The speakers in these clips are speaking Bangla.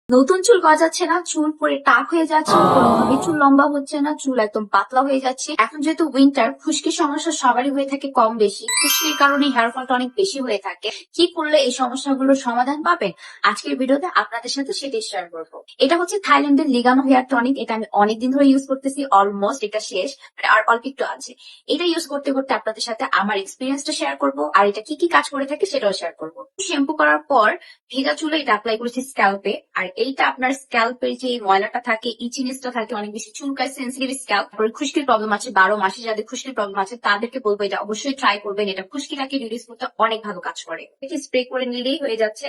নতুন চুল গজাচ্ছে না, চুল পরে টাক হয়ে যাচ্ছে, কোনোভাবে চুল লম্বা হচ্ছে না, চুল একদম পাতলা হয়ে যাচ্ছে। এখন যেহেতু উইন্টার, খুশকির সমস্যা সবারই হয়ে থাকে কম বেশি। খুশকির কারণে হেয়ার ফলটা অনেক বেশি হয়ে থাকে। কি করলে এই সমস্যাগুলোর সমাধান পাবেন, আজকের ভিডিওতে আপনাদের সাথে সেটাই শেয়ার করবো। এটা হচ্ছে থাইল্যান্ডের লিগানো হেয়ার টনিক। এটা আমি অনেকদিন ধরে ইউজ করতেছি, অলমোস্ট এটা শেষ, আর অল্প একটু আছে। এটা ইউজ করতে করতে আপনাদের সাথে আমার এক্সপিরিয়েন্সটা শেয়ার করবো, আর এটা কি কি কাজ করে থাকে সেটাও শেয়ার করবো। শ্যাম্পু করার পর ভেজা চুলে এটা অ্যাপ্লাই করেছি স্ক্যাল্পে। আর এইটা আপনার স্ক্যাল্পের যে ময়লাটা থাকে, ইচিনেসটা থাকে, অনেক বেশি চুলকায়, সেন্সিটিভ স্ক্যাল্প, খুশকির প্রবলেম আছে, 12 মাসে যাদের খুশকির প্রবলেম আছে তাদেরকে বলবো এটা অবশ্যই ট্রাই করবেন। এটা খুশকিটাকে রিডিউস করতে অনেক ভালো কাজ করে। এটা স্প্রে করে নিলেই হয়ে যাচ্ছে।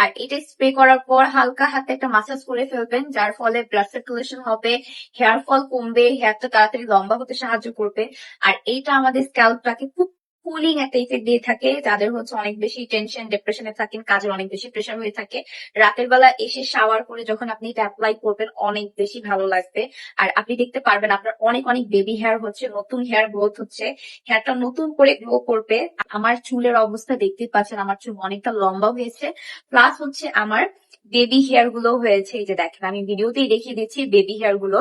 আর এটা স্প্রে করার পর হালকা হাতে একটা মাসাজ করে ফেলবেন, যার ফলে ব্লাড সার্কুলেশন হবে, হেয়ার ফল কমবে, হেয়ারটা তাড়াতাড়ি লম্বা হতে সাহায্য করবে। আর এইটা আমাদের স্ক্যাল্পটাকে খুব কুলিং একটা ইফেক্ট দিয়ে থাকে। যাদের হচ্ছে অনেক বেশি টেনশন ডিপ্রেশনে থাকেন, কাজের অনেক বেশি প্রেশার হয়ে থাকে, রাতের বেলা এসে শাওয়ার করে যখন আপনি এটা অ্যাপ্লাই করবেন অনেক বেশি ভালো লাগবে। আর আপনি দেখতে পারবেন আপনার অনেক অনেক বেবি হেয়ার হচ্ছে, নতুন হেয়ার গ্রোথ হচ্ছে, হেয়ারটা নতুন করে গ্রো করবে। আমার চুলের অবস্থা দেখতে পাচ্ছেন, আমার চুল অনেকটা লম্বা হয়েছে, প্লাস হচ্ছে আমার বেবি হেয়ার গুলো হয়েছে। এই যে দেখেন, আমি ভিডিওতেই দেখিয়ে দিচ্ছি বেবি হেয়ার গুলো।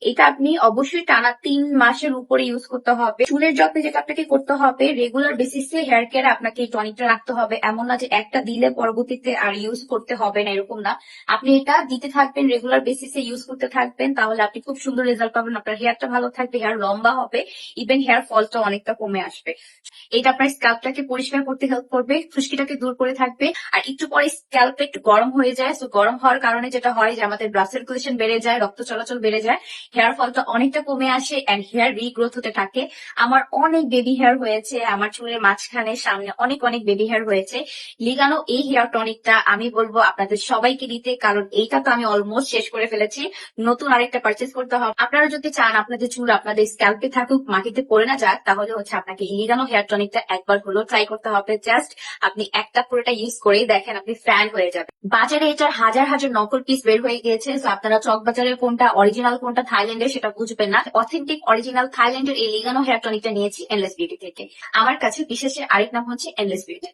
এটা আপনি অবশ্যই টানা 3 মাসের উপরে ইউজ করতে হবে। চুলের যত্নে যেটা আপনাকে করতে হবে, রেগুলার বেসিসে হেয়ার কেয়ার আপনাকে এই টনিকটা রাখতে হবে। এমন না যে একটা দিলে পরবর্তীতে আর ইউজ করতে হবে না, এরকম না। আপনি এটা দিতে থাকবেন, রেগুলার বেসিসে ইউজ করতে থাকবেন, তাহলে আপনি খুব সুন্দর রেজাল্ট পাবেন। আপনার হেয়ারটা ভালো থাকবে, হেয়ার লম্বা হবে, ইভেন হেয়ার ফলটা অনেকটা কমে আসবে। এটা আপনার স্ক্যাল্পটাকে পরিষ্কার করতে হেল্প করবে, খুশকিটাকে দূর করে থাকবে। আর একটু পরে স্ক্যাল্পটা একটু গরম হয়ে যায়, তো গরম হওয়ার কারণে যেটা হয় যে আমাদের ব্লাড সার্কুলেশন বেড়ে যায়, রক্ত চলাচল বেড়ে যায়, হেয়ার ফলটা অনেকটা কমে আসে, এন্ড হেয়ার রিগ্রোথ হতে থাকে। আমার অনেক বেবি হেয়ার হয়েছে, আমার চুলের মাঝখানে সামনে অনেক অনেক বেবি হেয়ার হয়েছে। লিগানো এই হেয়ার টনিকটা আমি বলবো আপনাদের সবাইকে দিতে, কারণ এইটা তো আমি অলমোস্ট শেষ করে ফেলেছি, নতুন আরেকটা পারচেস করতে হবে। আপনারা যদি চান আপনাদের চুল আপনাদের স্ক্যাল্পে থাকুক, মাটিতে পড়ে না যাক, তাহলে হচ্ছে আপনাকে লিগানো হেয়ার টনিকটা একবার হলো ট্রাই করতে হবে। জাস্ট আপনি একটা পুরোটা ইউজ করেই দেখেন, আপনি ফ্যান হয়ে যাবেন। বাজারে এটার হাজার হাজার নকল পিস বের হয়ে গিয়েছে, তো আপনারা চক বাজারের কোনটা অরিজিনাল কোনটা থাইল্যান্ডের সেটা বুঝবেন না। অথেন্টিক অরিজিনাল থাইল্যান্ডের এই লিগানো হেয়ার টনিকটা নিয়েছি এনলেস বিউটি থেকে। আমার কাছে বিশেষের আরেক নাম হচ্ছে এনলেস বিউটি।